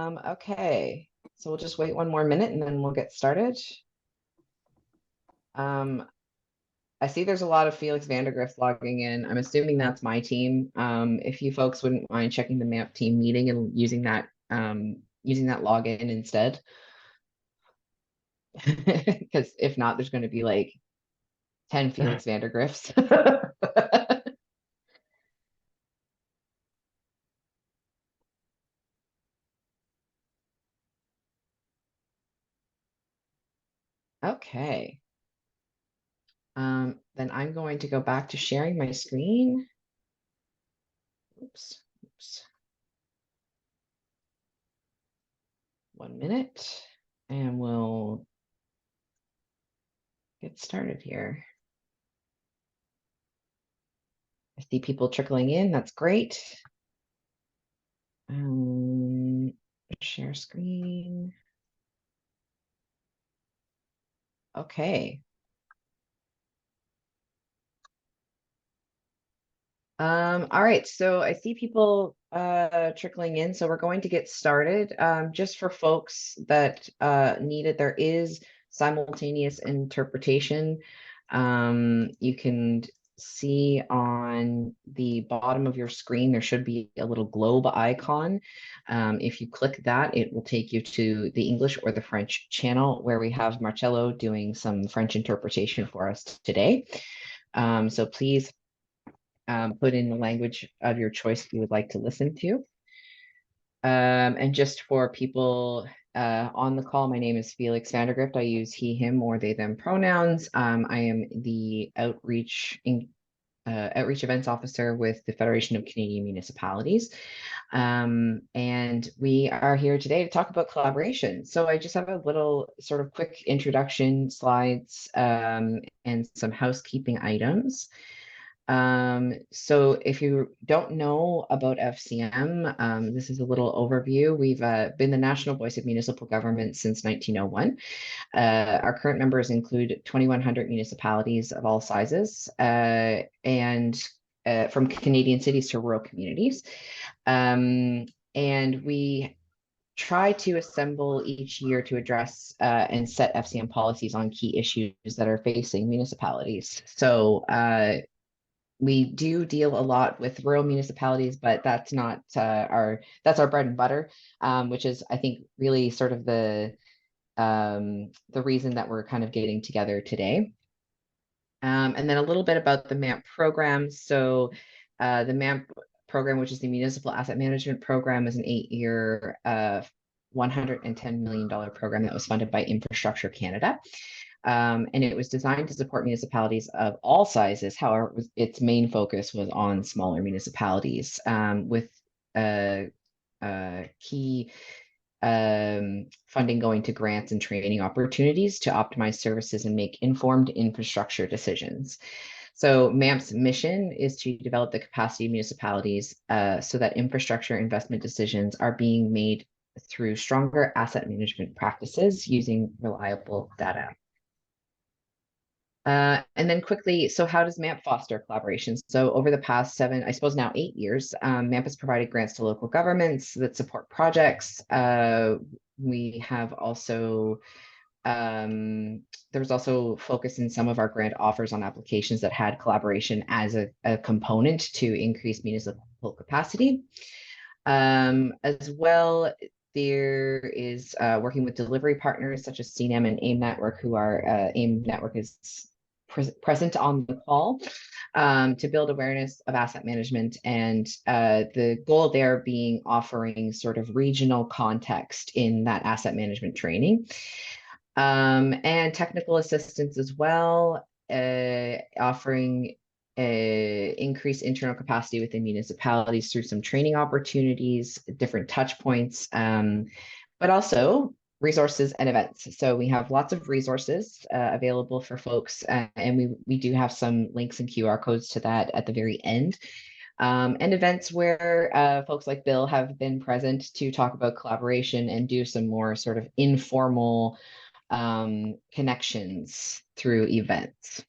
Okay, so we'll just wait one more minute and then we'll get started. I see there's a lot of Felix Vandergrift logging in. I'm assuming that's my team. If you folks wouldn't mind checking the MAP team meeting and using that login instead. Because if not, there's going to be like 10 Felix Vandergrifts. Okay. Then I'm going to go back to sharing my screen. Oops. 1 minute, and we'll get started here. I see people trickling in. That's great. Share screen. Okay. All right, so I see people trickling in, so we're going to get started. Just for folks that need it, there is simultaneous interpretation. You can see on the bottom of your screen, there should be a little globe icon. If you click that, it will take you to the English or the French channel where we have Marcello doing some French interpretation for us today. So please put in the language of your choice you would like to listen to. And just for people on the call, my name is Felix Vandergrift. I use he, him, or they, them pronouns. I am the outreach events officer with the Federation of Canadian Municipalities. And we are here today to talk about collaboration. So I just have a little sort of quick introduction slides and some housekeeping items. So if you don't know about FCM, this is a little overview. We've been the national voice of municipal government since 1901. Our current members include 2,100 municipalities of all sizes and from Canadian cities to rural communities. And we try to assemble each year to address and set FCM policies on key issues that are facing municipalities. So we do deal a lot with rural municipalities, but that's not our bread and butter, which is, I think, really sort of the reason that we're kind of getting together today. And then a little bit about the MAMP program. So the MAMP program, which is the Municipal Asset Management Program, is an 8-year, $110 million program that was funded by Infrastructure Canada. And it was designed to support municipalities of all sizes. However, its main focus was on smaller municipalities with key funding going to grants and training opportunities to optimize services and make informed infrastructure decisions. So MAMP's mission is to develop the capacity of municipalities so that infrastructure investment decisions are being made through stronger asset management practices using reliable data. And then quickly, so how does MAMP foster collaboration? So over the past 7, I suppose now 8 years, MAMP has provided grants to local governments that support projects. We have also, there was also focus in some of our grant offers on applications that had collaboration as a component to increase municipal capacity. As well, there is working with delivery partners such as CNM and AIMNetwork, who are AIMNetwork is present on the call to build awareness of asset management, and the goal there being offering sort of regional context in that asset management training, and technical assistance as well, offering increase internal capacity within municipalities through some training opportunities, different touch points, but also resources and events. So we have lots of resources available for folks, and we do have some links and QR codes to that at the very end. And events where folks like Bill have been present to talk about collaboration and do some more sort of informal connections through events.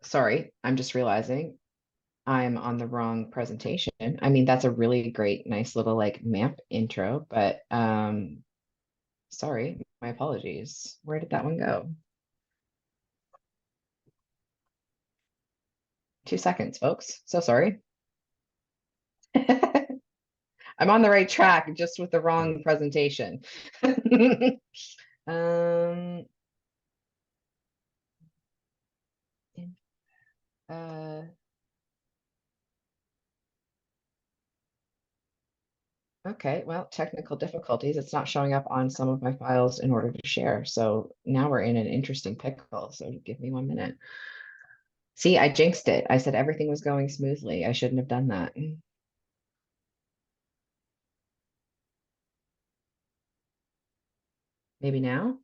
Sorry, I'm just realizing I'm on the wrong presentation. I mean, that's a really great, nice little like map intro, but sorry, my apologies. Where did that one go? 2 seconds, folks. So sorry. I'm on the right track, just with the wrong presentation. Um, uh, okay, well, technical difficulties. It's not showing up on some of my files in order to share. So now we're in an interesting pickle. So give me 1 minute. See, I jinxed it. I said everything was going smoothly. I shouldn't have done that. Maybe now?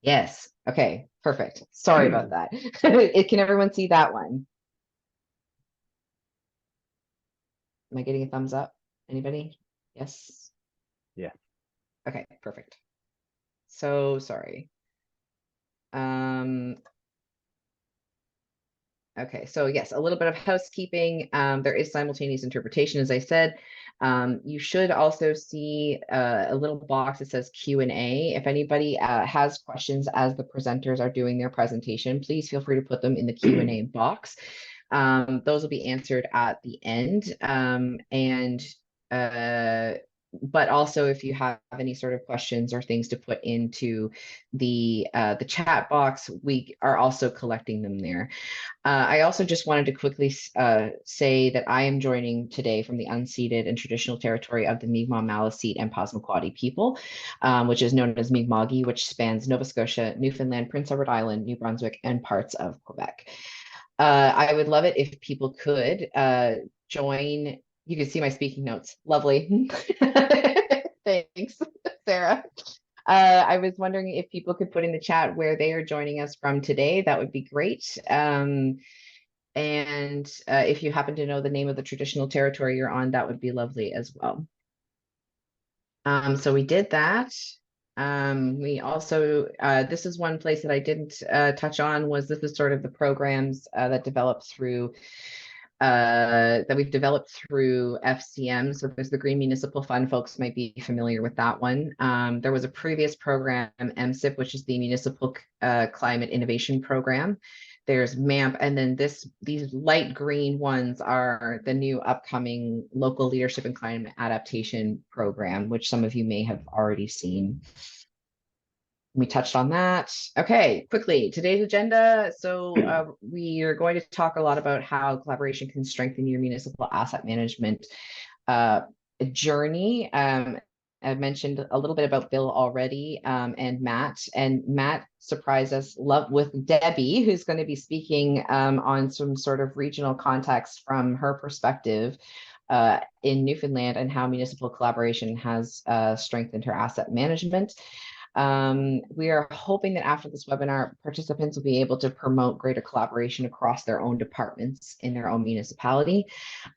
Yes. Okay, perfect. Sorry about that. Can everyone see that one? Am I getting a thumbs up? Anybody? Yes. Yeah. Okay, perfect. So sorry. Um, Okay, so yes, a little bit of housekeeping. There is simultaneous interpretation, as I said. You should also see a little box that says Q&A. If anybody has questions as the presenters are doing their presentation, please feel free to put them in the Q&A box. Those will be answered at the end. But also if you have any sort of questions or things to put into the chat box, we are also collecting them there. I also just wanted to quickly say that I am joining today from the unceded and traditional territory of the Mi'kmaq, Maliseet, and Passamaquoddy people, which is known as Mi'kma'ki, which spans Nova Scotia, Newfoundland, Prince Edward Island, New Brunswick, and parts of Quebec. I would love it if people could join. You can see my speaking notes. Lovely. Thanks, Sarah. I was wondering if people could put in the chat where they are joining us from today. That would be great. And if you happen to know the name of the traditional territory you're on, that would be lovely as well. So we did that. We also, this is one place that I didn't touch on, was this is sort of the programs that developed through that we've developed through FCM. So there's the Green Municipal Fund. Folks might be familiar with that one. There was a previous program, MSIP, which is the Municipal Climate Innovation Program. There's MAMP, and then these light green ones are the new upcoming Local Leadership and Climate Adaptation Program, which some of you may have already seen. We touched on that. Okay, quickly, today's agenda. So we are going to talk a lot about how collaboration can strengthen your municipal asset management journey. I've mentioned a little bit about Bill already, and Matt surprised us with Debbie, who's going to be speaking on some sort of regional context from her perspective in Newfoundland and how municipal collaboration has strengthened her asset management. We are hoping that after this webinar, participants will be able to promote greater collaboration across their own departments in their own municipality,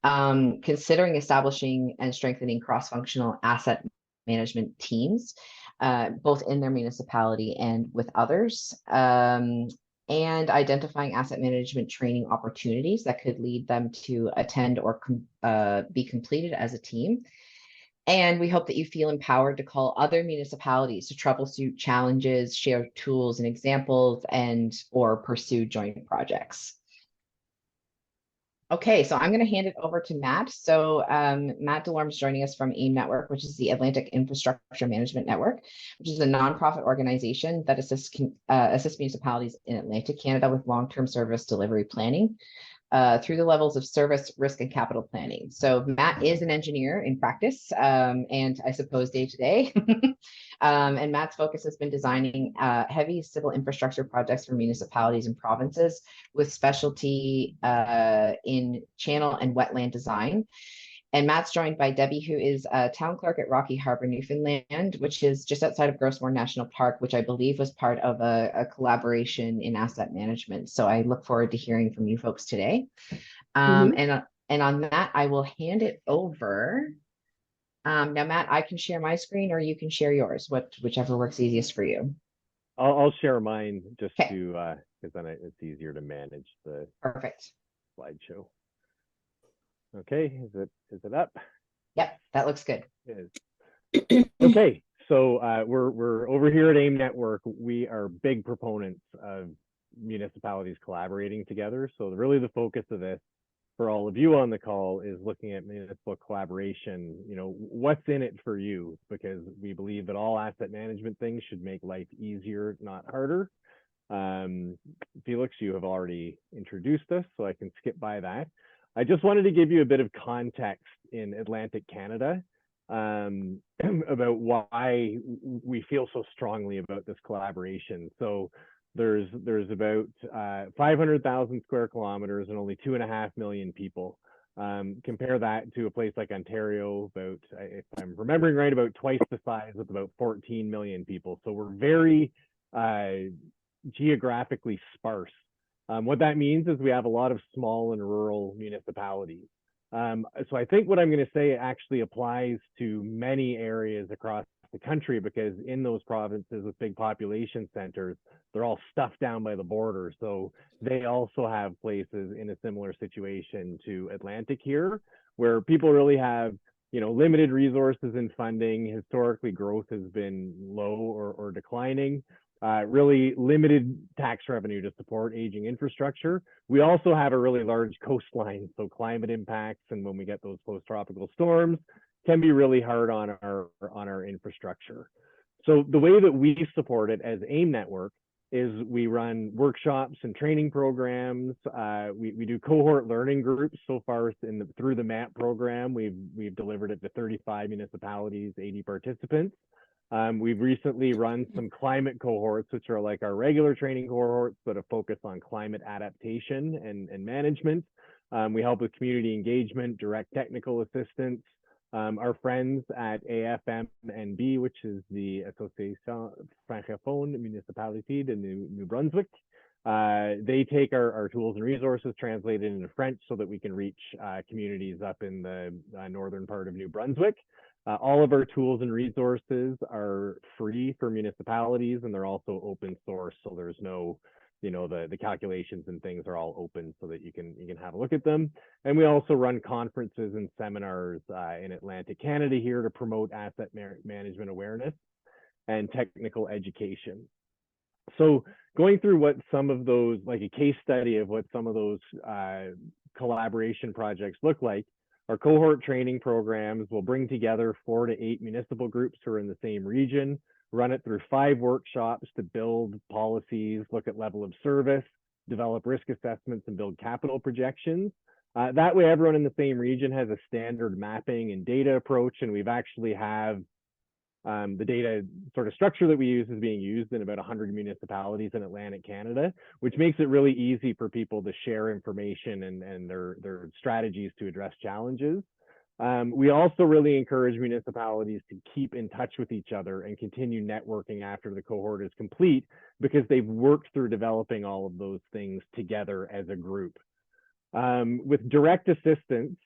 considering establishing and strengthening cross-functional asset management teams, both in their municipality and with others, and identifying asset management training opportunities that could lead them to attend or be completed as a team. And we hope that you feel empowered to call other municipalities to troubleshoot challenges, share tools and examples, or pursue joint projects. Okay, so I'm going to hand it over to Matt. So Matt Delorme is joining us from AIMNetwork, which is the Atlantic Infrastructure Management Network, which is a nonprofit organization that assists municipalities in Atlantic Canada with long-term service delivery planning. Through the levels of service, risk, and capital planning. So Matt is an engineer in practice, and I suppose day to day. And Matt's focus has been designing heavy civil infrastructure projects for municipalities and provinces with specialty in channel and wetland design. And Matt's joined by Debbie, who is a town clerk at Rocky Harbor, Newfoundland, which is just outside of Grossmore National Park, which I believe was part of a collaboration in asset management. So I look forward to hearing from you folks today. And on that, I will hand it over. Now, Matt, I can share my screen or you can share yours, whichever works easiest for you. I'll share mine just to because then it's easier to manage the Perfect. slideshow. Okay, is it up? Yep, that looks good. It is. Okay, so we're over here at AIMNetwork. We are big proponents of municipalities collaborating together. So really the focus of this for all of you on the call is looking at municipal collaboration. You know, what's in it for you? Because we believe that all asset management things should make life easier, not harder. Felix, you have already introduced us, so I can skip by that. I just wanted to give you a bit of context in Atlantic Canada about why we feel so strongly about this collaboration. So there's about 500,000 square kilometers and only 2.5 million people. Compare that to a place like Ontario, about, if I'm remembering right, about twice the size with about 14 million people. So we're very geographically sparse. What that means is we have a lot of small and rural municipalities. So I think what I'm going to say actually applies to many areas across the country, because in those provinces with big population centers, they're all stuffed down by the border. So they also have places in a similar situation to Atlantic here, where people really have, you know, limited resources and funding. Historically, growth has been low or declining. Really limited tax revenue to support aging infrastructure. We also have a really large coastline, so climate impacts, and when we get those post-tropical storms, can be really hard on our infrastructure. So the way that we support it as AIMNetwork is we run workshops and training programs. We do cohort learning groups. So far through the MAP program, we've delivered it to 35 municipalities, 80 participants. We've recently run some climate cohorts, which are like our regular training cohorts, but a focus on climate adaptation and management. We help with community engagement, direct technical assistance. Our friends at AFMNB, which is the Association Francophone Municipality de New Brunswick, they take our tools and resources, translated into French so that we can reach communities up in the northern part of New Brunswick. All of our tools and resources are free for municipalities, and they're also open source. So there's no, you know, the calculations and things are all open so that you can have a look at them. And we also run conferences and seminars in Atlantic Canada here to promote asset management awareness and technical education. So going through what some of those, like a case study of what some of those collaboration projects look like. Our cohort training programs will bring together 4 to 8 municipal groups who are in the same region, run it through 5 workshops to build policies, look at level of service, develop risk assessments, and build capital projections. That way, everyone in the same region has a standard mapping and data approach, and we've actually have the data sort of structure that we use is being used in about 100 municipalities in Atlantic Canada, which makes it really easy for people to share information and their strategies to address challenges. We also really encourage municipalities to keep in touch with each other and continue networking after the cohort is complete, because they've worked through developing all of those things together as a group. With direct assistance,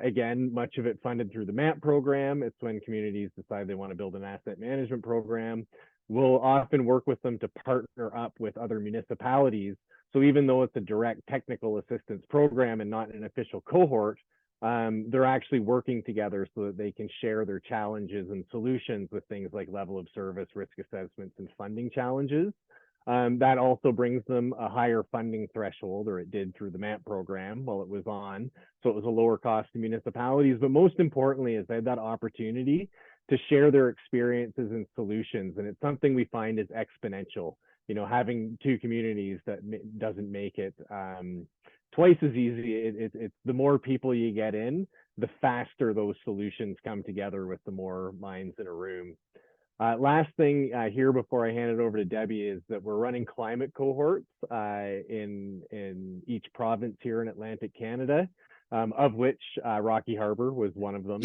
again, much of it funded through the MAP program. It's when communities decide they want to build an asset management program. We'll often work with them to partner up with other municipalities. So even though it's a direct technical assistance program and not an official cohort, they're actually working together so that they can share their challenges and solutions with things like level of service, risk assessments, and funding challenges. That also brings them a higher funding threshold, or it did through the MAP program while it was on. So it was a lower cost to municipalities, but most importantly is they had that opportunity to share their experiences and solutions. And it's something we find is exponential. You know, having 2 communities that doesn't make it twice as easy. It's the more people you get in, the faster those solutions come together with the more minds in a room. Last thing here before I hand it over to Debbie is that we're running climate cohorts in each province here in Atlantic Canada, of which Rocky Harbour was one of them.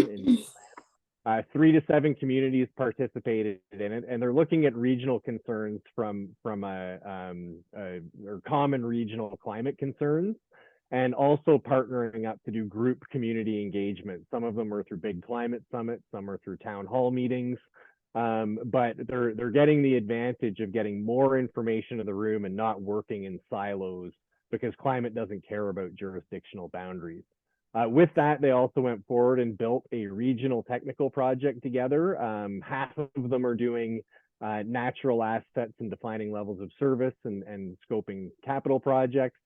3 to 7 communities participated in it, and they're looking at regional concerns from or common regional climate concerns, and also partnering up to do group community engagement. Some of them are through big climate summits, some are through town hall meetings. but they're getting the advantage of getting more information in the room and not working in silos, because climate doesn't care about jurisdictional boundaries. With that, they also went forward and built a regional technical project together. Half of them are doing natural assets and defining levels of service and scoping capital projects.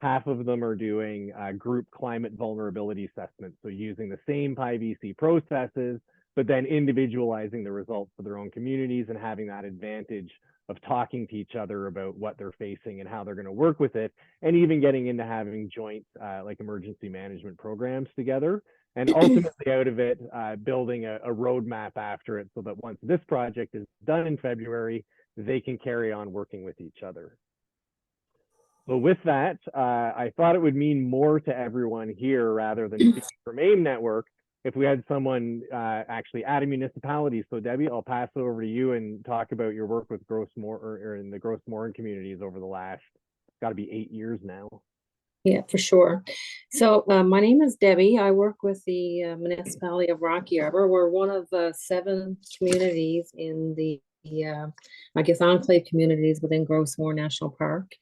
Half of them are doing group climate vulnerability assessments, so using the same PIVC processes, but then individualizing the results for their own communities and having that advantage of talking to each other about what they're facing and how they're going to work with it, and even getting into having joint like emergency management programs together. And ultimately out of it, building a roadmap after it, so that once this project is done in February, they can carry on working with each other. So with that, I thought it would mean more to everyone here rather than speaking from AIMNetwork if we had someone actually at a municipality. So Debbie, I'll pass it over to you and talk about your work with Gross Moor or in the Gross Morin communities over the last, got to be 8 years now. Yeah, for sure. So my name is Debbie. I work with the municipality of Rocky Arbor. We're one of the 7 communities in the, I guess, enclave communities within Gross Moor National Park.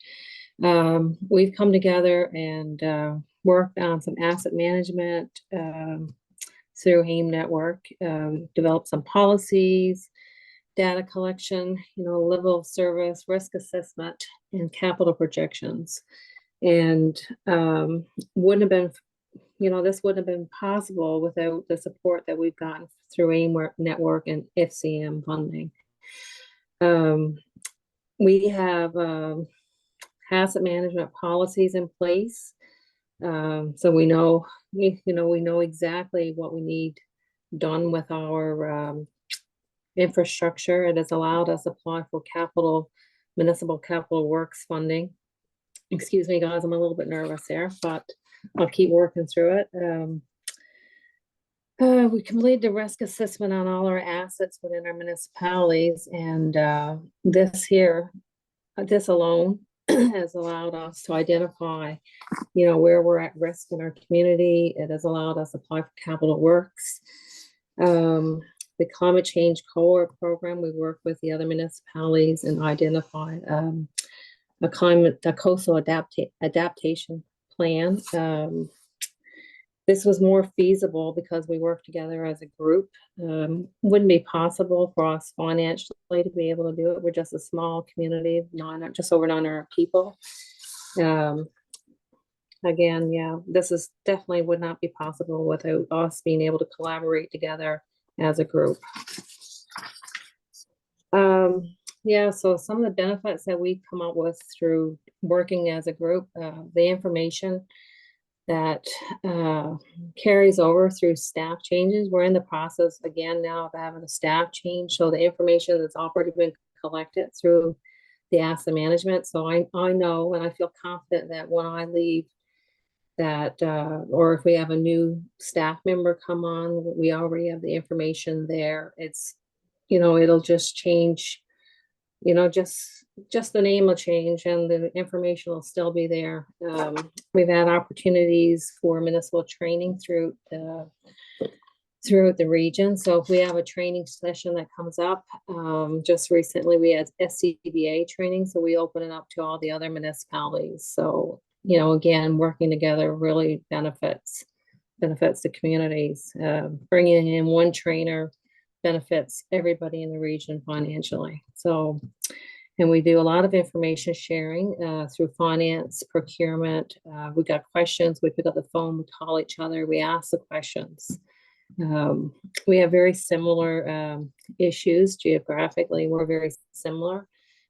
We've come together and worked on some asset management through AIMNetwork, developed some policies, data collection, level of service, risk assessment, and capital projections. And wouldn't have been, this wouldn't have been possible without the support that we've gotten through AIMNetwork and FCM funding. We have asset management policies in place, so we know exactly what we need done with our infrastructure. It has allowed us to apply for municipal capital works funding. Excuse me, guys, I'm a little bit nervous there, but I'll keep working through it. We completed the risk assessment on all our assets within our municipalities, and this alone has allowed us to identify, where we're at risk in our community. It has allowed us to apply for capital works. The climate change cohort program, we work with the other municipalities and identify a coastal adaptation plan. This was more feasible because we work together as a group. Wouldn't be possible for us financially to be able to do it. We're just a small community, just over 900 people. Again, this is definitely would not be possible without us being able to collaborate together as a group. So some of the benefits that we come up with through working as a group, the information that carries over through staff changes. We're in the process again now of having a staff change. So the information that's already been collected through the asset management. So I know and I feel confident that when I leave that, or if we have a new staff member come on, we already have the information there. It's, it'll just change, just the name will change and the information will still be there. We've had opportunities for municipal training throughout the region. So if we have a training session that comes up, just recently we had SCBA training, so we open it up to all the other municipalities. So, again, working together really benefits the communities. Bringing in one trainer benefits everybody in the region financially. So, and we do a lot of information sharing through finance, procurement. We got questions, we pick up the phone, we call each other, we ask the questions. We have very similar issues geographically. We're very similar.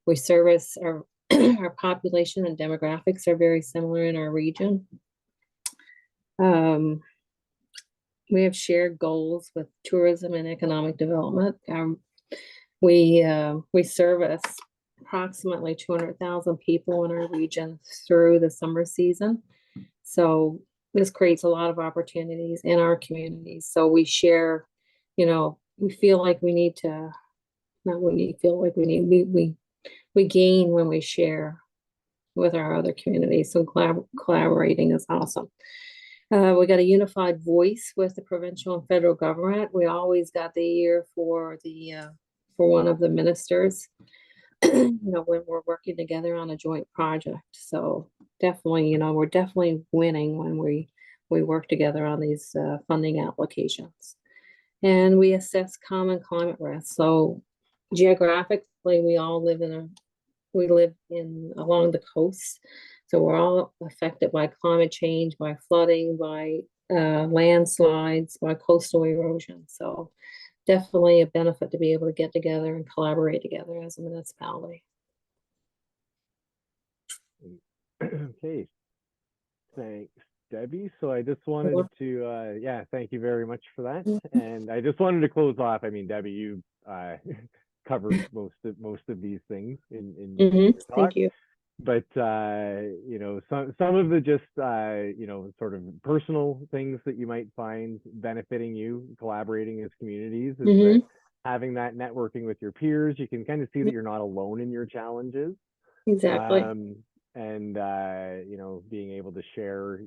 We service our our population and demographics are very similar in our region. We have shared goals with tourism and economic development. We service approximately 200,000 people in our region through the summer season. So this creates a lot of opportunities in our communities. So we share, we feel like we need to, not we feel like we need, we gain when we share with our other communities. So collaborating is awesome. We got a unified voice with the provincial and federal government. We always got the ear for the for one of the ministers, you know, when we're working together on a joint project. So definitely, you know, we're definitely winning when we work together on these funding applications. And we assess common climate risks. So geographically, we live in along the coast. So we're all affected by climate change, by flooding, by landslides, by coastal erosion. So definitely a benefit to be able to get together and collaborate together as a municipality. Okay, thanks, Debbie. So I just wanted to, yeah, thank you very much for that. And I just wanted to close off. I mean, Debbie, you covered most of these things in your talk. Thank you. But you know, some of the just you know, sort of personal things that you might find benefiting you collaborating as communities is that having that networking with your peers, you can kind of see that you're not alone in your challenges. Exactly. And you know, being able to share,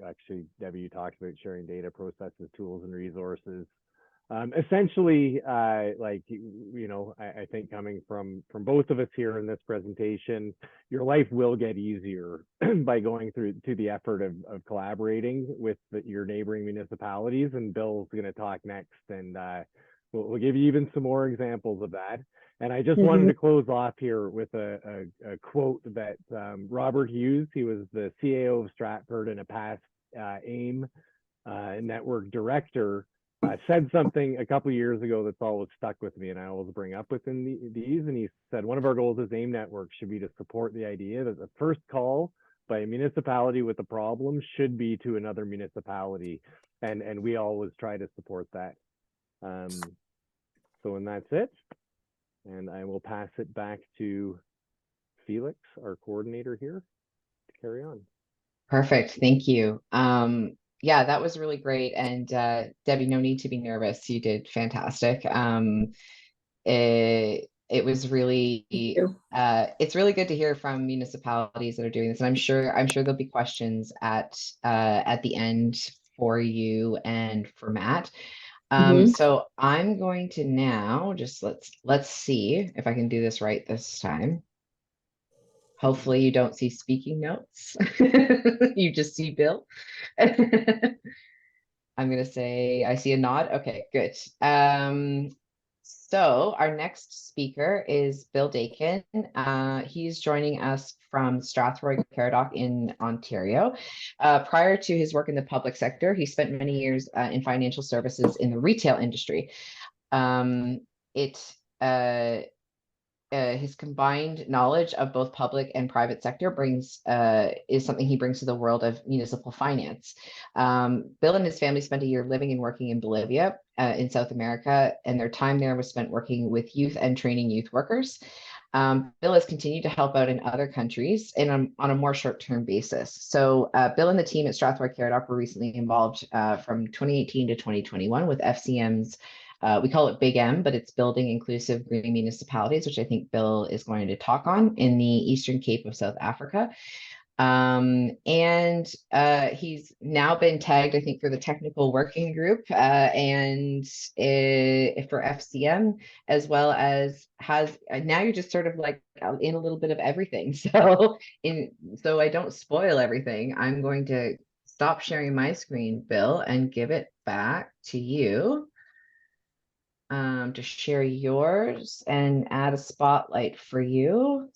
actually, Debbie, you talked about sharing data, processes, tools, and resources. Essentially, like, you know, I think coming from both of us here in this presentation, your life will get easier by going through to the effort of collaborating with your neighboring municipalities. And Bill's going to talk next, and we'll give you even some more examples of that. And I just wanted to close off here with a quote that Robert Hughes, he was the CAO of Stratford and a past AIMNetwork director, said something a couple of years ago that's always stuck with me, and I always bring up within these. And he said, one of our goals as AIMNetwork should be to support the idea that the first call by a municipality with a problem should be to another municipality. And we always try to support that. So, and that's it. And I will pass it back to Felix, our coordinator here, to carry on. Perfect. Thank you. Yeah, that was really great. And Debbie, no need to be nervous. You did fantastic. It was really it's really good to hear from municipalities that are doing this. And I'm sure there'll be questions at the end for you and for Matt. So I'm going to now just let's see if I can do this right this time. Hopefully you don't see speaking notes. You just see Bill. I'm going to say, I see a nod. Okay, good. So our next speaker is Bill Dakin. He's joining us from Strathroy Caradoc in Ontario. Prior to his work in the public sector, he spent many years in financial services in the retail industry. His combined knowledge of both public and private sector is something he brings to the world of municipal finance. Bill and his family spent a year living and working in Bolivia in South America, and their time there was spent working with youth and training youth workers. Bill has continued to help out in other countries and on a more short-term basis. So Bill and the team at Strathroy Caradoc were recently involved from 2018 to 2021 with FCM's we call it Big M, but it's Building Inclusive Green Municipalities, which I think Bill is going to talk on in the Eastern Cape of South Africa. He's now been tagged, I think, for the technical working group and for FCM, as well as now you're just sort of like in a little bit of everything. So I don't spoil everything, I'm going to stop sharing my screen, Bill, and give it back to you. To share yours and add a spotlight for you.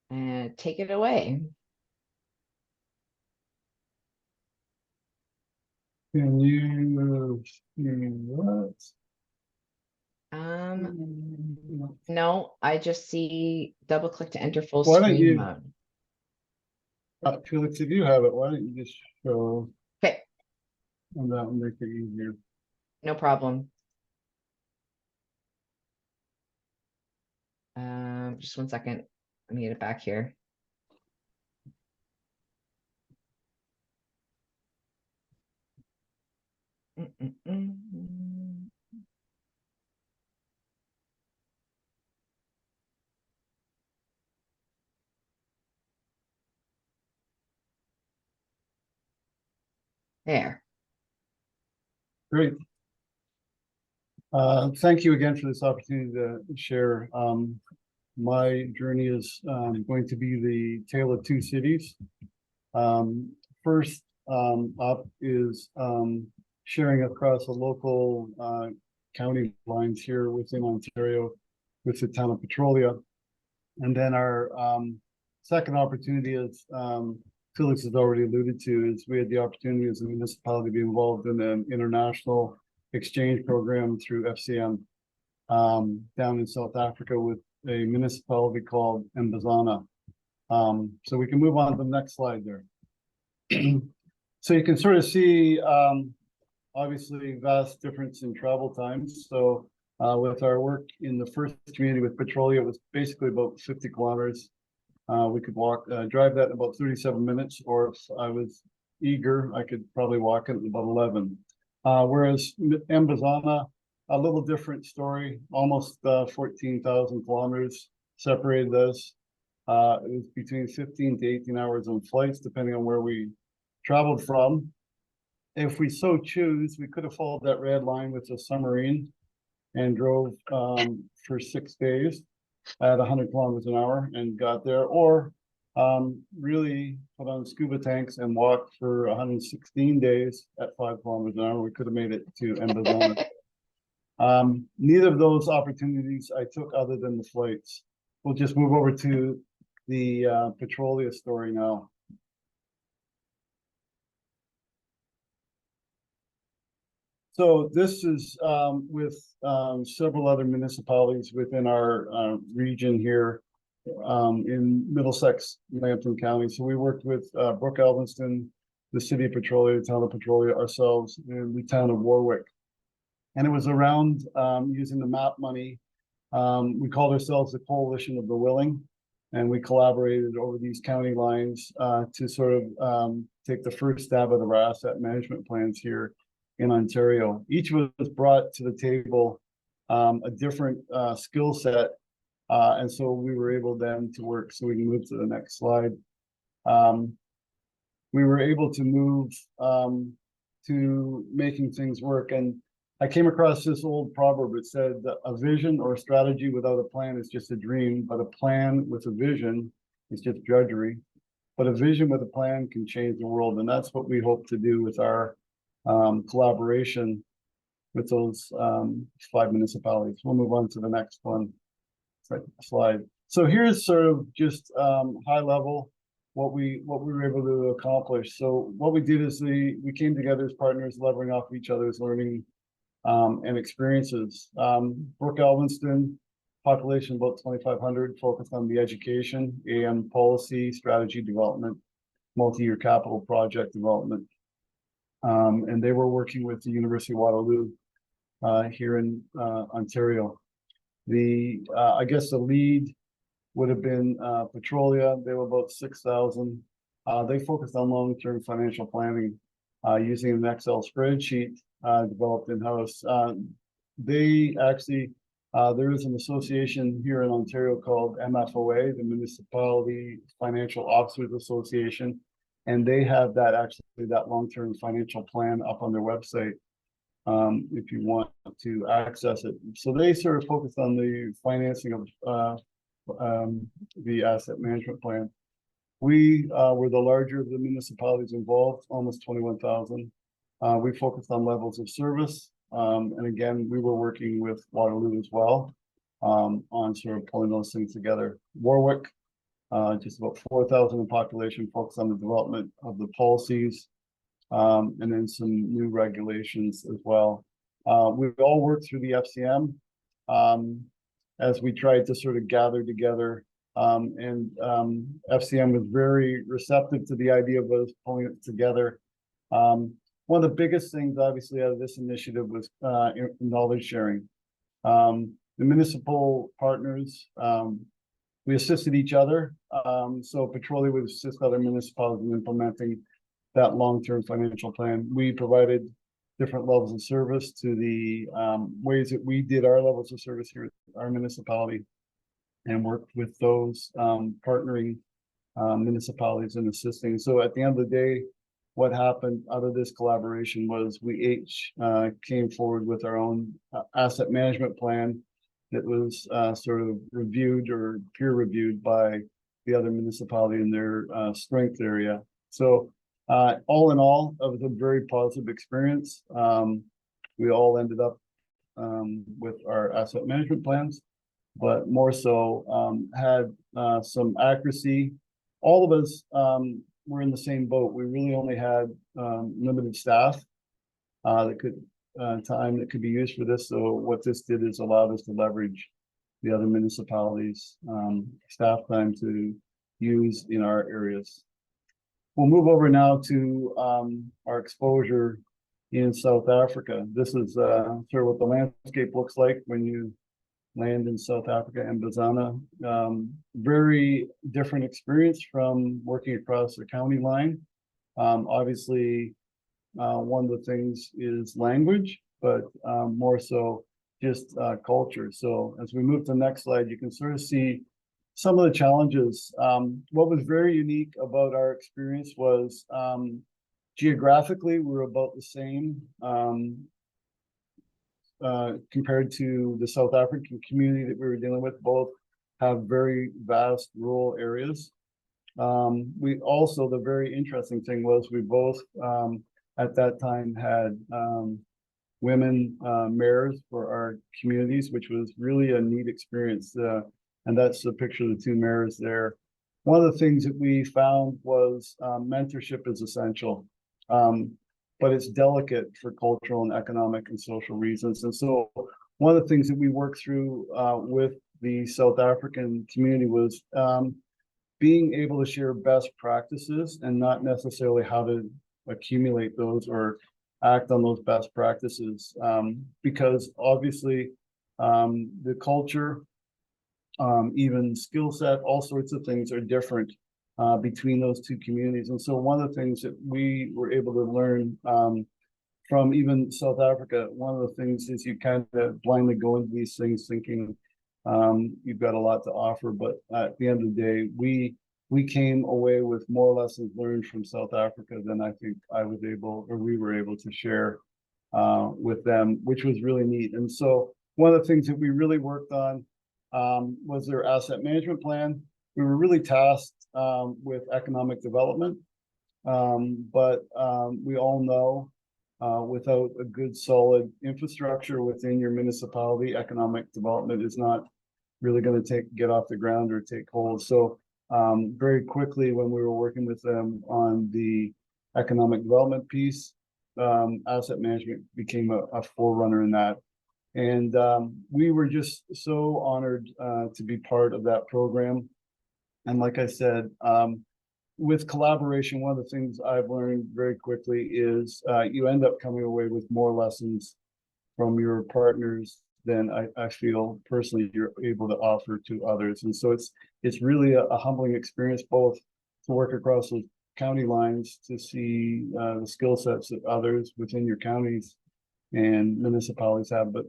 And take it away. Can you hear what? No, I just see double click to enter full Why don't screen you- mode. Felix, if you have it, why don't you just show? Okay. And that will make it easier. No problem. Just 1 second. Let me get it back here. There. Great. Thank you again for this opportunity to share. My journey is going to be the tale of two cities. First up is sharing across the local county lines here within Ontario with the town of Petrolia. And then our second opportunity is Felix has already alluded to, is we had the opportunity as a municipality to be involved in an international exchange program through FCM down in South Africa with a municipality called Mbazana. So we can move on to the next slide there. So you can sort of see obviously vast difference in travel times. So with our work in the first community with Petrolia, it was basically about 50 kilometers. We could drive that in about 37 minutes, or if I was eager, I could probably walk it in about 11. Whereas Mbazana, a little different story, almost 14,000 kilometers separated us. It was between 15 to 18 hours on flights, depending on where we traveled from. If we so choose, we could have followed that red line with a submarine and drove for 6 days at 100 kilometers an hour and got there, or really put on scuba tanks and walked for 116 days at 5 kilometers an hour. We could have made it to Mbazana. Neither of those opportunities I took other than the flights. We'll just move over to the Petrolia story now. So this is with several other municipalities within our region here in Middlesex, Lambton County. So we worked with Brook Elphinston, the city of Petrolia, the town of Petrolia, ourselves, and the town of Warwick. And it was around using the MAP money. We called ourselves the Coalition of the Willing, and we collaborated over these county lines to sort of take the first stab at our asset management plans here in Ontario. Each of us brought to the table a different skill set, and so we were able then to work. So we can move to the next slide. We were able to move to making things work, and I came across this old proverb. It said that a vision or a strategy without a plan is just a dream, but a plan with a vision is just drudgery. But a vision with a plan can change the world, and that's what we hope to do with our collaboration with those 5 municipalities. We'll move on to the next one. Slide. So here's sort of just high level what we were able to accomplish. So what we did is we came together as partners, leveraging off each other's learning and experiences. Brook Elphinston, population about 2,500, focused on the education, AM policy, strategy development, multi-year capital project development. And they were working with the University of Waterloo here in Ontario. I guess the lead would have been Petrolia. They were about 6,000. They focused on long-term financial planning using an Excel spreadsheet developed in-house. They actually, there is an association here in Ontario called MFOA, the Municipality Financial Officers Association, and they have that long-term financial plan up on their website if you want to access it. So they sort of focused on the financing of the asset management plan. We were the larger of the municipalities involved, almost 21,000. We focused on levels of service. And again, we were working with Waterloo as well on sort of pulling those things together. Warwick, just about 4,000 in population, focused on the development of the policies and then some new regulations as well. We all worked through the FCM as we tried to sort of gather together. And FCM was very receptive to the idea of us pulling it together. One of the biggest things, obviously, out of this initiative was knowledge sharing. The municipal partners, we assisted each other. So Petrolia would assist other municipalities in implementing that long-term financial plan. We provided different levels of service to the ways that we did our levels of service here at our municipality, and worked with those partnering municipalities in assisting. So at the end of the day, what happened out of this collaboration was we each came forward with our own asset management plan that was sort of reviewed or peer reviewed by the other municipality in their strength area. So all in all, it was a very positive experience. We all ended up with our asset management plans, but more so had some accuracy. All of us were in the same boat. We really only had limited staff that could time that could be used for this. So what this did is allowed us to leverage the other municipalities' staff time to use in our areas. We'll move over now to our exposure in South Africa. This is sort of what the landscape looks like when you land in South Africa and Botswana. Very different experience from working across the county line. Obviously, one of the things is language, but more so just culture. So as we move to the next slide, you can sort of see some of the challenges. What was very unique about our experience was geographically, we're about the same compared to the South African community that we were dealing with. Both have very vast rural areas. We also, the very interesting thing was we both at that time had women mayors for our communities, which was really a neat experience. And that's the picture of the two mayors there. One of the things that we found was mentorship is essential, but it's delicate for cultural and economic and social reasons. And so one of the things that we worked through with the South African community was being able to share best practices and not necessarily how to accumulate those or act on those best practices, because obviously the culture, even skill set, all sorts of things are different between those two communities. And so one of the things that we were able to learn from even South Africa, one of the things is you kind of blindly go into these things thinking you've got a lot to offer, but at the end of the day, we came away with more lessons learned from South Africa than I think I was able, or we were able to share with them, which was really neat. And so one of the things that we really worked on was their asset management plan. We were really tasked with economic development, but we all know without a good solid infrastructure within your municipality, economic development is not really going to get off the ground or take hold. So very quickly, when we were working with them on the economic development piece, asset management became a forerunner in that. And we were just so honored to be part of that program. And like I said, with collaboration, one of the things I've learned very quickly is you end up coming away with more lessons from your partners than I feel personally you're able to offer to others. And so it's really a humbling experience, both to work across those county lines to see the skill sets that others within your counties and municipalities have, but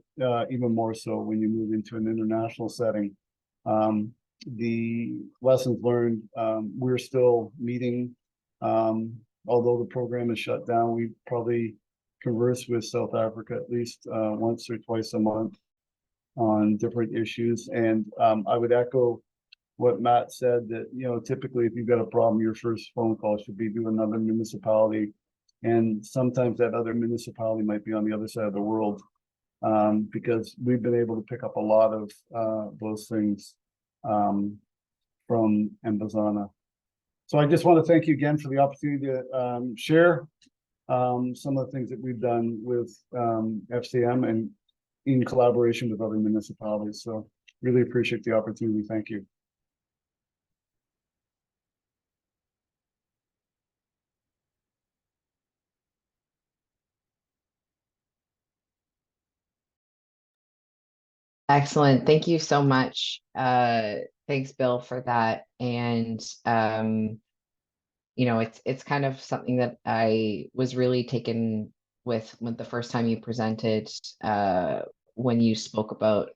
even more so when you move into an international setting. The lessons learned, we're still meeting, although the program is shut down. We probably converse with South Africa at least once or twice a month on different issues. And I would echo what Matt said, that typically if you've got a problem, your first phone call should be to another municipality. And sometimes that other municipality might be on the other side of the world, because we've been able to pick up a lot of those things from Botswana. So I just want to thank you again for the opportunity to share some of the things that we've done with FCM and in collaboration with other municipalities. So really appreciate the opportunity. Thank you. Excellent. Thank you so much. Thanks, Bill, for that. And it's kind of something that I was really taken with when the first time you presented, when you spoke about,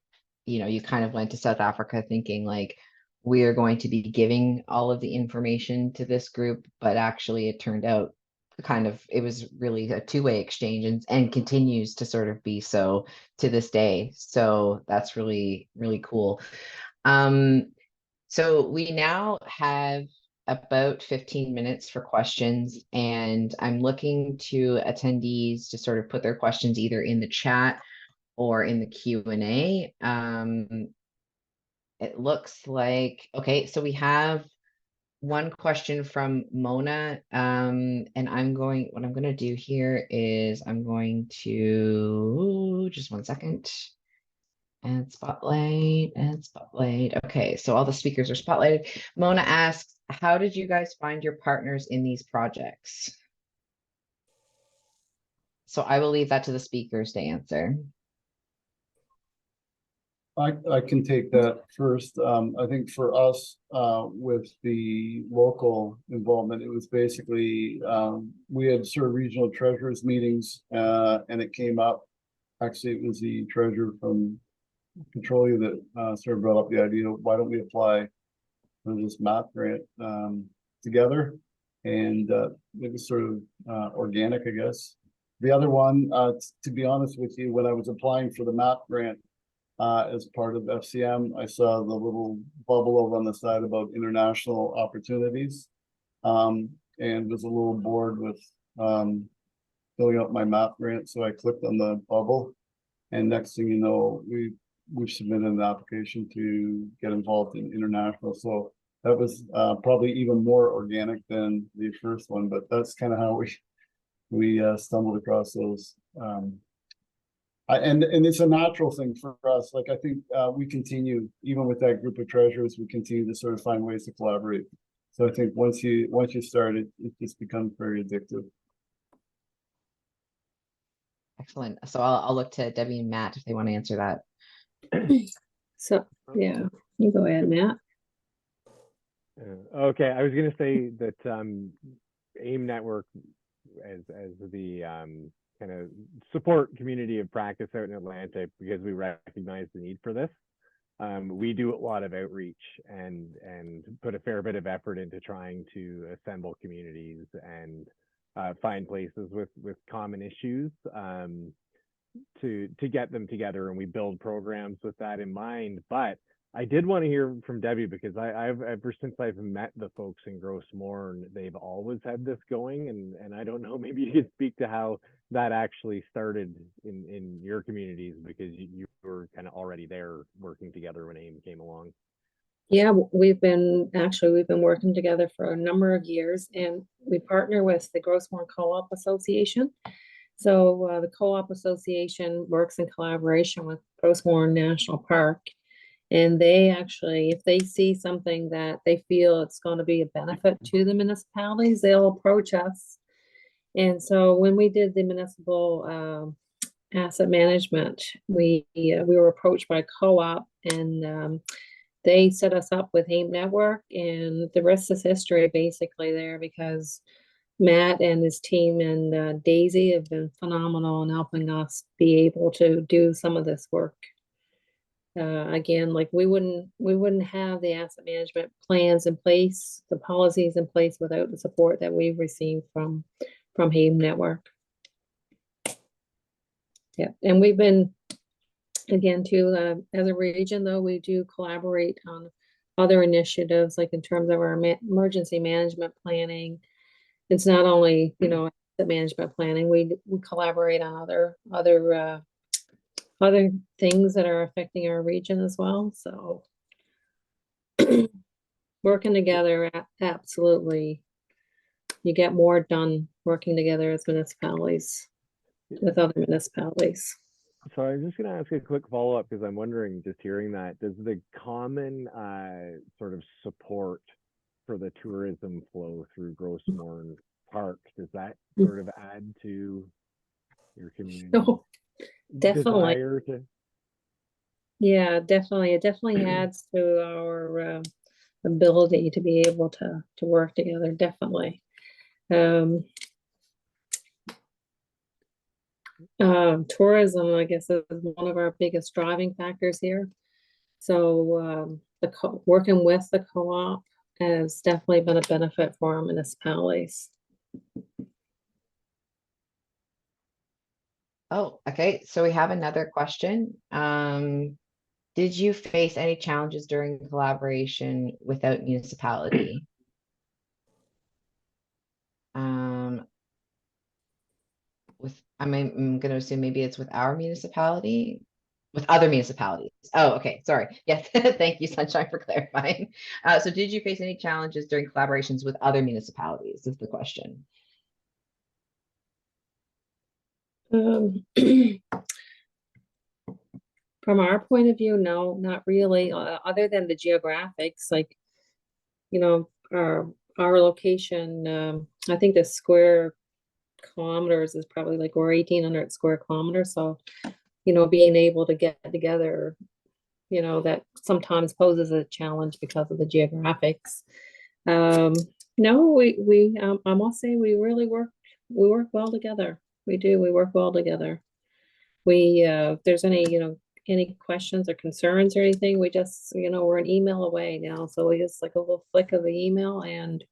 you kind of went to South Africa thinking like, we are going to be giving all of the information to this group, but actually it turned out it was really a two-way exchange, and continues to sort of be so to this day. So that's really, really cool. So we now have about 15 minutes for questions, and I'm looking to attendees to sort of put their questions either in the chat or in the Q&A. It looks like, okay, so we have one question from Mona, and what I'm going to do here is I'm going to, just one second, and spotlight and spotlight. Okay, so all the speakers are spotlighted. Mona asks, how did you guys find your partners in these projects? So I will leave that to the speakers to answer. I can take that first. I think for us, with the local involvement, it was basically, we had sort of regional treasurers meetings, and it came up. Actually, it was the treasurer from Petrolia that sort of brought up the idea, why don't we apply for this MAP grant together? And it was sort of organic, I guess. The other one, to be honest with you, when I was applying for the MAP grant, as part of FCM, I saw the little bubble over on the side about international opportunities, and was a little bored with filling out my MAP grant. So I clicked on the bubble, and next thing you know, we've submitted an application to get involved in international. So that was probably even more organic than the first one, but that's kind of how we stumbled across those. And it's a natural thing for us. Like, I think we continue, even with that group of treasurers, we continue to sort of find ways to collaborate. So I think once you start it, it just becomes very addictive. Excellent. So I'll look to Debbie and Matt if they want to answer that. So, yeah, you go ahead, Matt. Okay, I was going to say that AIMNetwork, as the kind of support community of practice out in Atlanta, because we recognize the need for this. We do a lot of outreach and put a fair bit of effort into trying to assemble communities and find places with common issues to get them together, and we build programs with that in mind. But I did want to hear from Debbie, because I've ever since I've met the folks in Gross Mourne, they've always had this going, and I don't know, maybe you could speak to how that actually started in your communities, because you were kind of already there working together when AIM came along. Yeah, we've been working together for a number of years, and we partner with the Gross Mourne Co-op Association. So the Co-op Association works in collaboration with Gross Mourne National Park. And they actually, if they see something that they feel it's going to be a benefit to the municipalities, they'll approach us. And so when we did the municipal asset management, we were approached by a co-op, and they set us up with AIMNetwork, and the rest is history basically there, because Matt and his team and Daisy have been phenomenal in helping us be able to do some of this work. Again, like we wouldn't have the asset management plans in place, the policies in place, without the support that we've received from AIMNetwork. Yeah, and we've been, again, too, as a region, though, we do collaborate on other initiatives, like in terms of our emergency management planning. It's not only, asset management planning. We collaborate on other things that are affecting our region as well. So working together, absolutely, you get more done working together as municipalities with other municipalities. So I'm just going to ask a quick follow-up, because I'm wondering, just hearing that, does the common sort of support for the tourism flow through Gross Mourne Park, does that sort of add to your community? Oh, definitely. Yeah, definitely. It definitely adds to our ability to be able to work together. Definitely. Tourism, I guess, is one of our biggest driving factors here. So working with the co-op has definitely been a benefit for our municipalities. Oh, okay. So we have another question. Did you face any challenges during collaboration without municipality? Um, I'm going to assume maybe it's with our municipality, with other municipalities. Oh, okay. Sorry. Yes. Thank you, Sunshine, for clarifying. So did you face any challenges during collaborations with other municipalities is the question. From our point of view, no, not really, other than the geographics, like, you know, our location, I think the square kilometers is probably like we're 1,800 square kilometers. So, you know, being able to get together, you know, that sometimes poses a challenge because of the geographics. No, I must say we really we work well together. We do, we work well together. If there's any, you know, any questions or concerns or anything, we just, you know, we're an email away now. So we just like a little flick of the email and,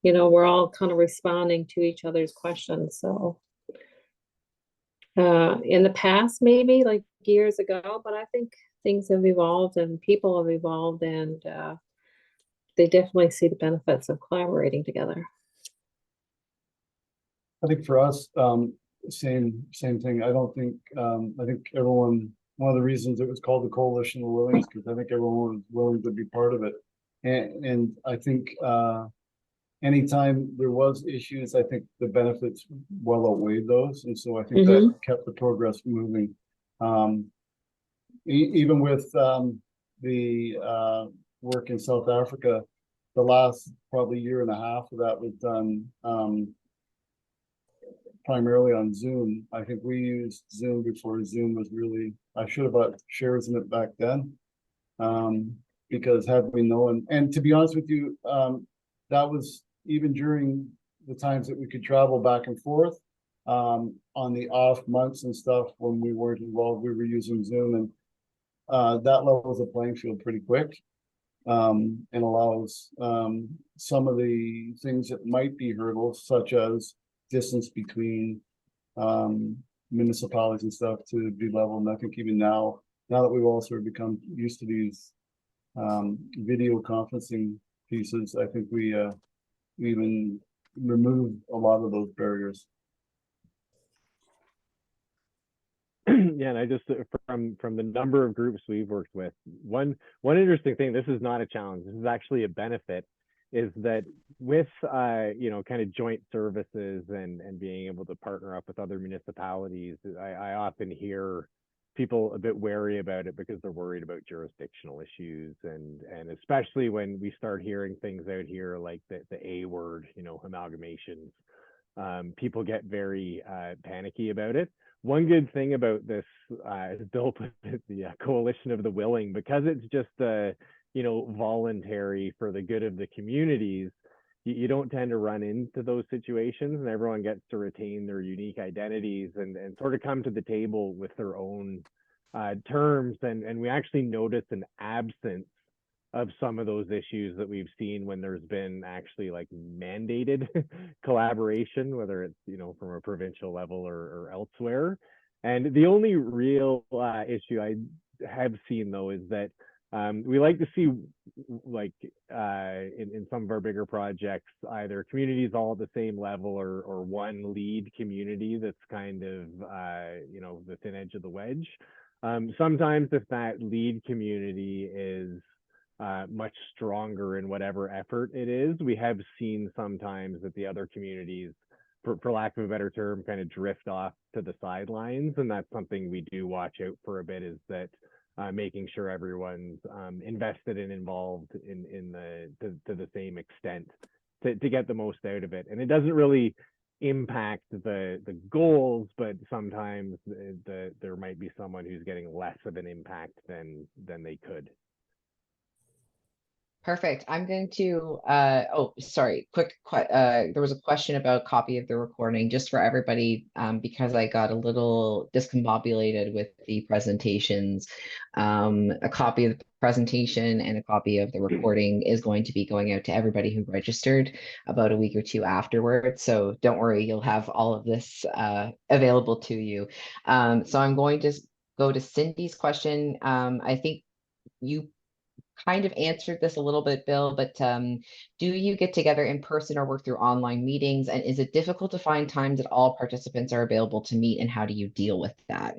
you know, we're all kind of responding to each other's questions. So in the past, maybe like years ago, but I think things have evolved and people have evolved, and they definitely see the benefits of collaborating together. I think for us, same thing. I don't think, I think everyone, one of the reasons it was called the Coalition of Willing is because I think everyone was willing to be part of it. And I think, anytime there was issues, I think the benefits well outweighed those. And so I think that kept the progress moving. Even with, the work in South Africa, the last probably year and a half of that was done, primarily on Zoom. I think we used Zoom before Zoom was really, I should have bought shares in it back then. Because had we known, and to be honest with you, that was even during the times that we could travel back and forth, on the off months and stuff when we weren't involved, we were using Zoom, and that levels the playing field pretty quick, and allows some of the things that might be hurdles, such as distance between municipalities and stuff, to be leveled. And I think even now that we've all sort of become used to these video conferencing pieces, I think we even remove a lot of those barriers. Yeah, and I just from the number of groups we've worked with, one interesting thing, this is not a challenge, this is actually a benefit, is that with you know, kind of joint services and being able to partner up with other municipalities, I often hear people a bit wary about it because they're worried about jurisdictional issues, and especially when we start hearing things out here like the A word, you know, amalgamations, people get very panicky about it. One good thing about this, as Bill put it, the Coalition of the Willing, because it's just you know, voluntary for the good of the communities, you don't tend to run into those situations, and everyone gets to retain their unique identities and sort of come to the table with their own terms. And we actually notice an absence of some of those issues that we've seen when there's been actually like mandated collaboration, whether it's, you know, from a provincial level or elsewhere. And the only real issue I have seen, though, is that we like to see, like in some of our bigger projects, either communities all at the same level or one lead community that's kind of, you know, the thin edge of the wedge. Sometimes if that lead community is much stronger in whatever effort it is, we have seen sometimes that the other communities, for lack of a better term, kind of drift off to the sidelines. And that's something we do watch out for a bit, is that making sure everyone's invested and involved to the same extent to get the most out of it. And it doesn't really impact the goals, but sometimes there might be someone who's getting less of an impact than they could. Perfect. I'm going to, oh, sorry, there was a question about copy of the recording just for everybody, because I got a little discombobulated with the presentations. A copy of the presentation and a copy of the recording is going to be going out to everybody who registered about a week or two afterwards. So don't worry, you'll have all of this available to you. So I'm going to go to Cindy's question. I think you kind of answered this a little bit, Bill, but do you get together in person or work through online meetings? And is it difficult to find times that all participants are available to meet? And how do you deal with that?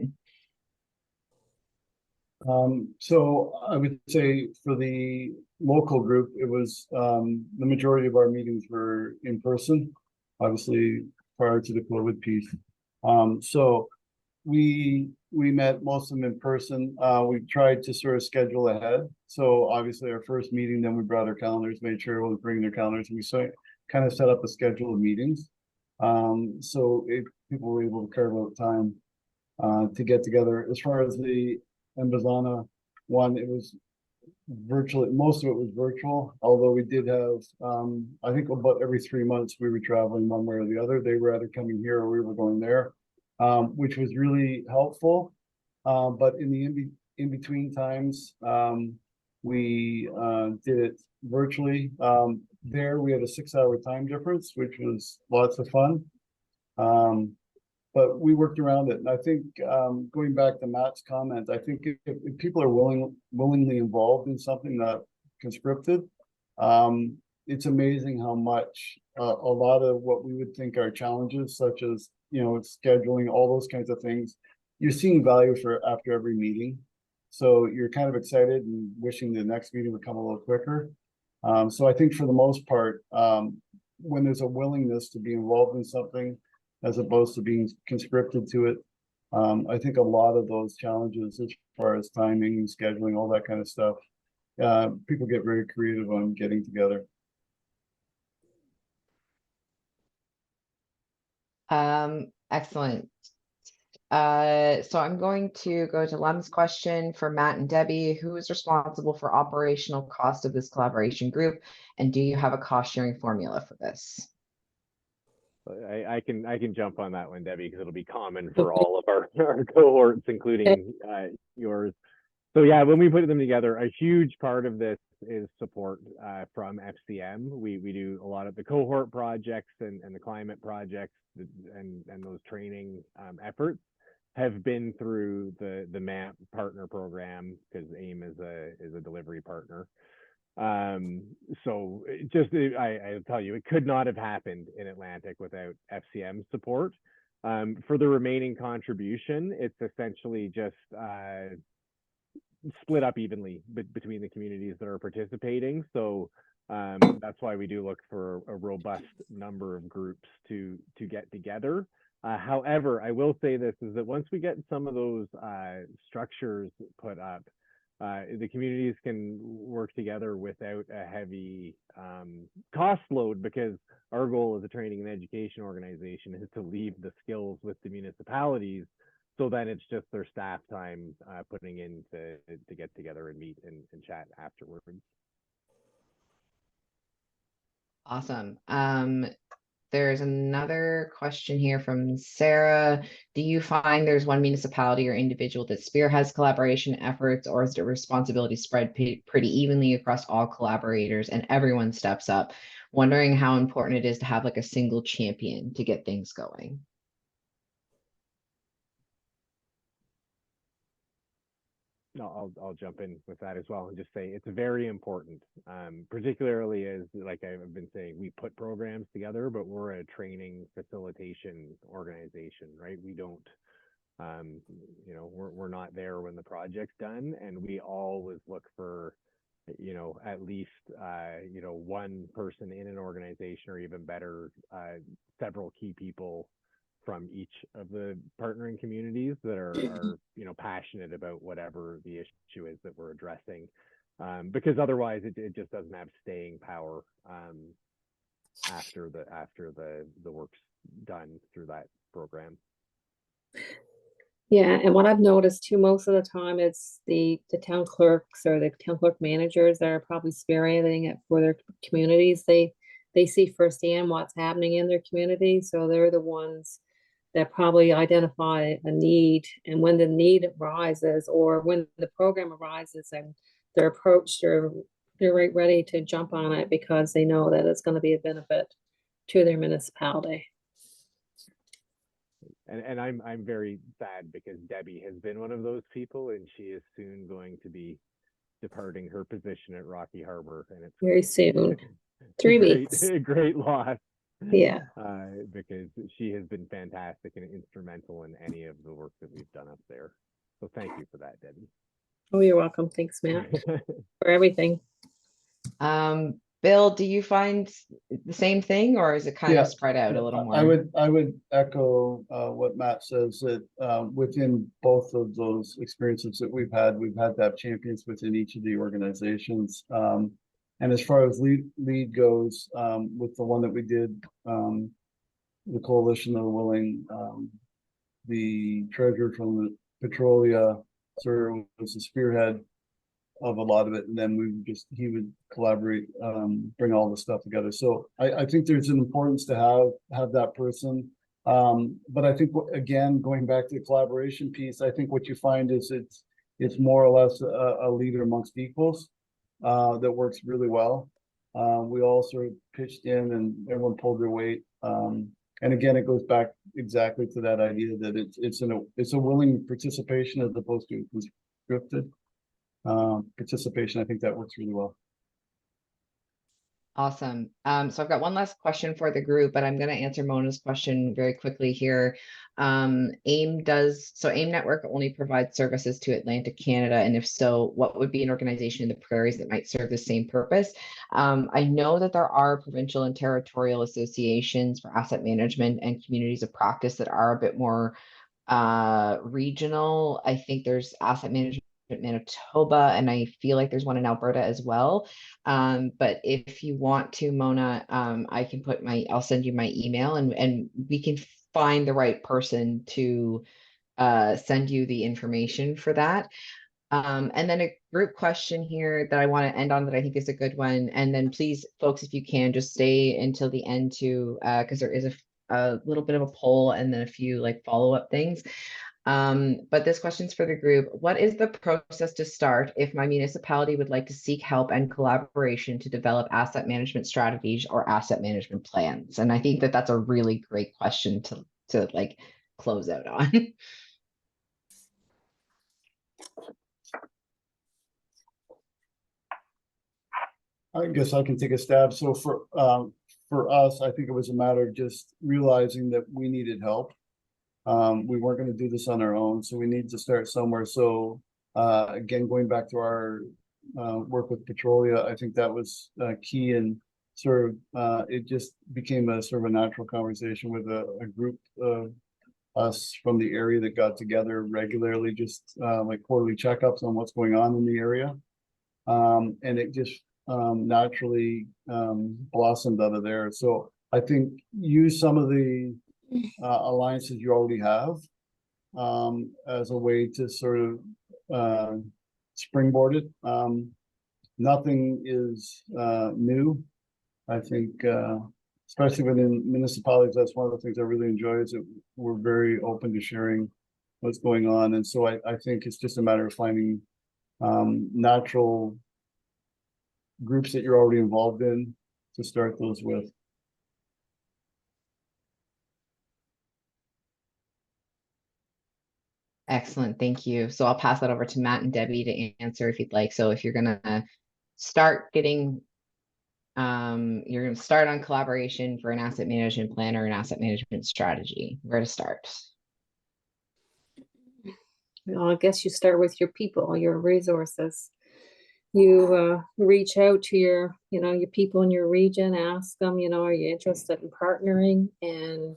So I would say for the local group, it was the majority of our meetings were in person, obviously prior to the COVID piece. So we met most of them in person. We tried to sort of schedule ahead. So obviously our first meeting, then we brought our calendars, made sure everyone was bringing their calendars. We kind of set up a schedule of meetings. So people were able to carve out time to get together. As far as the Embazana one, it was virtually, most of it was virtual, although we did have, I think about every 3 months we were traveling one way or the other. They were either coming here or we were going there, which was really helpful. But in the in-between times, we did it virtually. There we had a 6-hour time difference, which was lots of fun. But we worked around it. And I think going back to Matt's comment, I think if people are willingly involved in something not conscripted, it's amazing how much a lot of what we would think are challenges, such as, scheduling, all those kinds of things, you're seeing value for after every meeting. So you're kind of excited and wishing the next meeting would come a little quicker. So I think for the most part, when there's a willingness to be involved in something, as opposed to being conscripted to it, I think a lot of those challenges as far as timing and scheduling, all that kind of stuff, people get very creative on getting together. Excellent. So I'm going to go to Lem's question for Matt and Debbie. Who is responsible for operational cost of this collaboration group? And do you have a cost sharing formula for this? I can jump on that one, Debbie, because it'll be common for all of our cohorts, including yours. So yeah, when we put them together, a huge part of this is support from FCM. We do a lot of the cohort projects and the climate projects and those training efforts have been through the MAP partner program, because AIM is a delivery partner. So I tell you, it could not have happened in Atlantic without FCM support. For the remaining contribution, it's essentially just split up evenly between the communities that are participating. So that's why we do look for a robust number of groups to get together. However, I will say this is that once we get some of those structures put up, the communities can work together without a heavy cost load, because our goal as a training and education organization is to leave the skills with the municipalities, so then it's just their staff time putting in to get together and meet and chat afterwards. Awesome. There's another question here from Sarah. Do you find there's one municipality or individual that spearheads collaboration efforts, or is the responsibility spread pretty evenly across all collaborators and everyone steps up? Wondering how important it is to have like a single champion to get things going. No, I'll jump in with that as well and just say it's very important, particularly as, like I've been saying, we put programs together, but we're a training facilitation organization, right? We don't, we're not there when the project's done, and we always look for, at least, one person in an organization, or even better, several key people from each of the partnering communities that are passionate about whatever the issue is that we're addressing, because otherwise it just doesn't have staying power after the work's done through that program. Yeah, and what I've noticed too, most of the time, it's the town clerks or the town clerk managers that are probably spearheading it for their communities. They see firsthand what's happening in their community, so they're the ones that probably identify a need, and when the need arises or when the program arises and they're approached, they're right ready to jump on it because they know that it's going to be a benefit to their municipality. And I'm very sad because Debbie has been one of those people, and she is soon going to be departing her position at Rocky Harbor, and it's Very soon. a 3 great, weeks. a great loss. Yeah. Because she has been fantastic and instrumental in any of the work that we've done up there. So thank you for that, Debbie. Oh, you're welcome. Thanks, Matt, for everything. Bill, do you find the same thing, or is it kind of spread out a little more? I would echo what Matt says, that within both of those experiences that we've had to have champions within each of the organizations. And as far as lead goes, with the one that we did, the Coalition of the Willing, the treasurer from the Petrolia sort of was the spearhead of a lot of it, and then he would collaborate, bring all the stuff together. So I think there's an importance to have that person. But I think, again, going back to the collaboration piece, I think what you find is it's more or less a leader amongst equals that works really well. We all sort of pitched in and everyone pulled their weight. And again, it goes back exactly to that idea that it's a willing participation as opposed to conscripted participation. I think that works really well. Awesome. So I've got one last question for the group, but I'm going to answer Mona's question very quickly here. AIMNetwork only provides services to Atlantic Canada, and if so, what would be an organization in the prairies that might serve the same purpose? I know that there are provincial and territorial associations for asset management and communities of practice that are a bit more regional. I think there's asset management Manitoba, and I feel like there's one in Alberta as well. But if you want to, Mona, I can I'll send you my email, and we can find the right person to send you the information for that. And then a group question here that I want to end on that I think is a good one. And then please, folks, if you can, just stay until the end too, because there is a little bit of a poll and then a few like follow-up things. But this question's for the group. What is the process to start if my municipality would like to seek help and collaboration to develop asset management strategies or asset management plans? And I think that that's a really great question to like close out on. I guess I can take a stab. So for us, I think it was a matter of just realizing that we needed help. We weren't going to do this on our own, so we need to start somewhere. So again, going back to our work with Petrolia, I think that was key, and sort of it just became a sort of a natural conversation with a group of us from the area that got together regularly, just like quarterly checkups on what's going on in the area. And it just naturally blossomed out of there. So I think use some of the alliances you already have as a way to sort of springboard it. Nothing is new. I think, especially within municipalities, that's one of the things I really enjoy, is that we're very open to sharing what's going on. And so I think it's just a matter of finding natural groups that you're already involved in to start those with. Excellent, thank you. So I'll pass that over to Matt and Debbie to answer if you'd like. So if you're gonna start getting, you're gonna start on collaboration for an asset management plan or an asset management strategy, where to start? Well, I guess you start with your people, your resources. You reach out to your people in your region, ask them, are you interested in partnering? And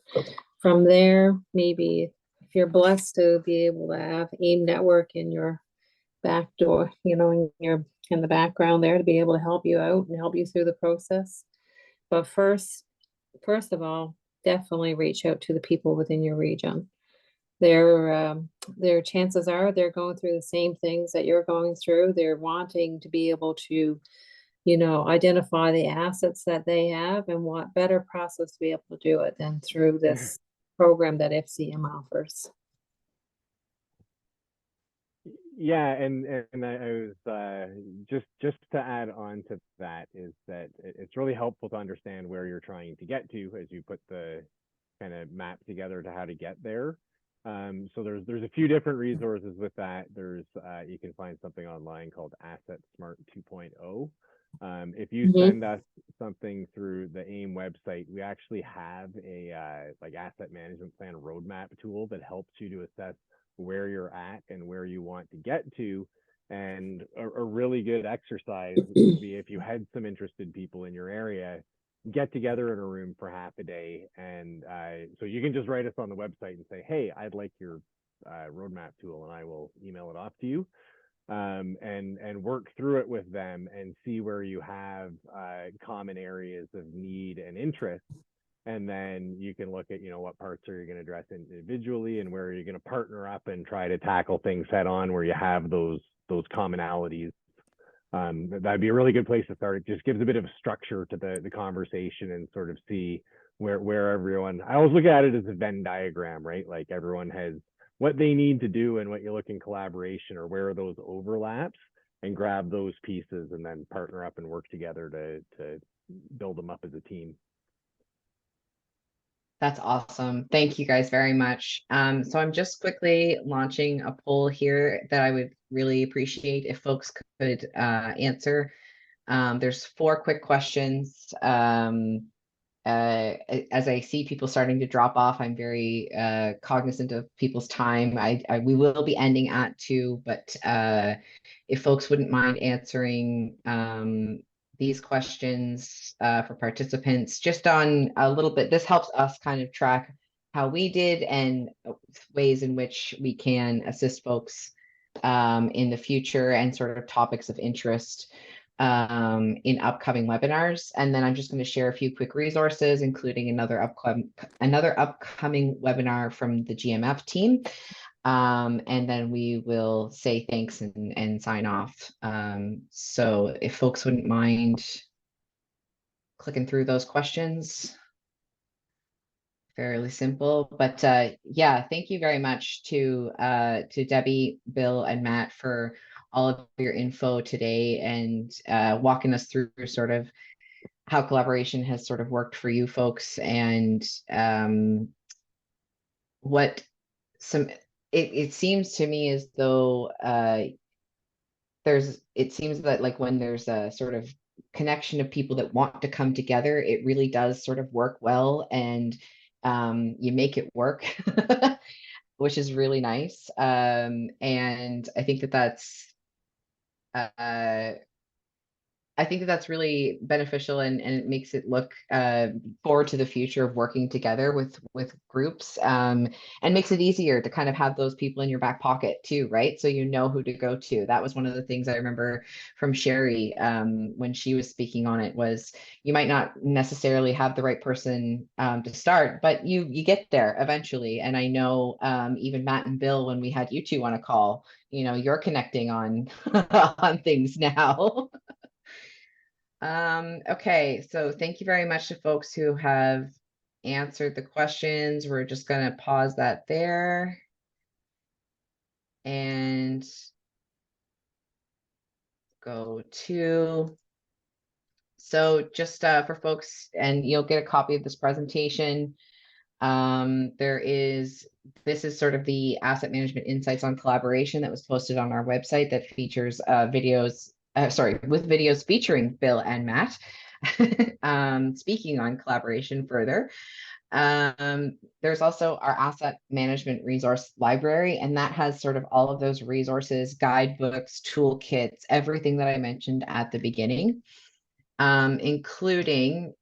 from there, maybe if you're blessed to be able to have AIMNetwork in your back door, in the background there to be able to help you out and help you through the process. But first of all, definitely reach out to the people within your region. their chances are they're going through the same things that you're going through. They're wanting to be able to, identify the assets that they have, and what better process to be able to do it than through this program that FCM offers. Yeah, and I was just to add on to that, is that it's really helpful to understand where you're trying to get to as you put the kind of map together to how to get there. So there's a few different resources with that. There's you can find something online called Asset Smart 2.0. If you send us something through the AIM website, we actually have a like asset management plan roadmap tool that helps you to assess where you're at and where you want to get to. And a really good exercise would be, if you had some interested people in your area, get together in a room for half a day. And so you can just write us on the website and say, hey, I'd like your roadmap tool, and I will email it off to you. And work through it with them and see where you have common areas of need and interest. And then you can look at, what parts are you going to address individually, and where are you going to partner up and try to tackle things head on where you have those commonalities. That'd be a really good place to start. It just gives a bit of structure to the conversation, and sort of see where everyone, I always look at it as a Venn diagram, right? Like, everyone has what they need to do and what you look in collaboration, or where are those overlaps, and grab those pieces and then partner up and work together to build them up as a team. That's awesome. Thank you guys very much. So I'm just quickly launching a poll here that I would really appreciate if folks could answer. There's 4 quick questions. As I see people starting to drop off, I'm very cognizant of people's time. We will be ending at 2, but if folks wouldn't mind answering these questions for participants, just on a little bit, this helps us kind of track how we did and ways in which we can assist folks in the future, and sort of topics of interest in upcoming webinars. And then I'm just going to share a few quick resources, including another upcoming webinar from the GMF team. And then we will say thanks and sign off. So if folks wouldn't mind clicking through those questions. Fairly simple, but yeah, thank you very much to Debbie, Bill, and Matt for all of your info today, and walking us through sort of how collaboration has sort of worked for you folks, and what it seems to me as though it seems that, like, when there's a sort of connection of people that want to come together, it really does sort of work well, and you make it work, which is really nice. And I think that's really beneficial, and it makes it look forward to the future of working together with groups, and makes it easier to kind of have those people in your back pocket too, right? So you know who to go to. That was one of the things I remember from Sherry when she was speaking on it, was you might not necessarily have the right person to start, but you get there eventually. And I know even Matt and Bill, when we had you two on a call, you're connecting on on things now. Okay, so thank you very much to folks who have answered the questions. We're just going to pause that there. And go to, so just for folks, and you'll get a copy of this presentation. This is sort of the Asset Management Insights on Collaboration that was posted on our website, that features videos, with videos featuring Bill and Matt speaking on collaboration further. There's also our Asset Management Resource Library, and that has sort of all of those resources, guidebooks, toolkits, everything that I mentioned at the beginning, including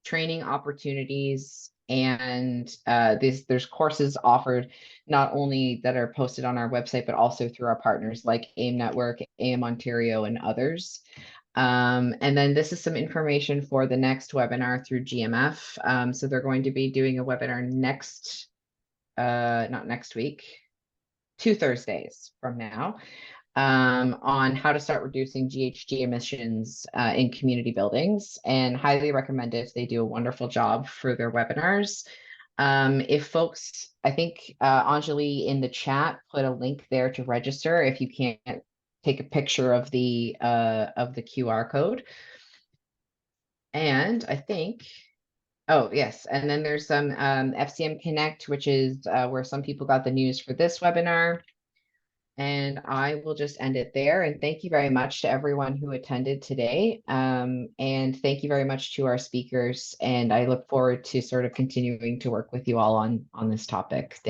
training opportunities. And there's courses offered not only that are posted on our website, but also through our partners like AIMNetwork, AM Ontario, and others. And then this is some information for the next webinar through GMF. So they're going to be doing a webinar next not next week, 2 Thursdays from now, on how to start reducing GHG emissions in community buildings, and highly recommend it. They do a wonderful job for their webinars. If folks, I think Anjali in the chat put a link there to register if you can't take a picture of the QR code. And I think, oh yes, and then there's some FCM Connect, which is where some people got the news for this webinar. And I will just end it there. And thank you very much to everyone who attended today. And thank you very much to our speakers. And I look forward to sort of continuing to work with you all on this topic. Thank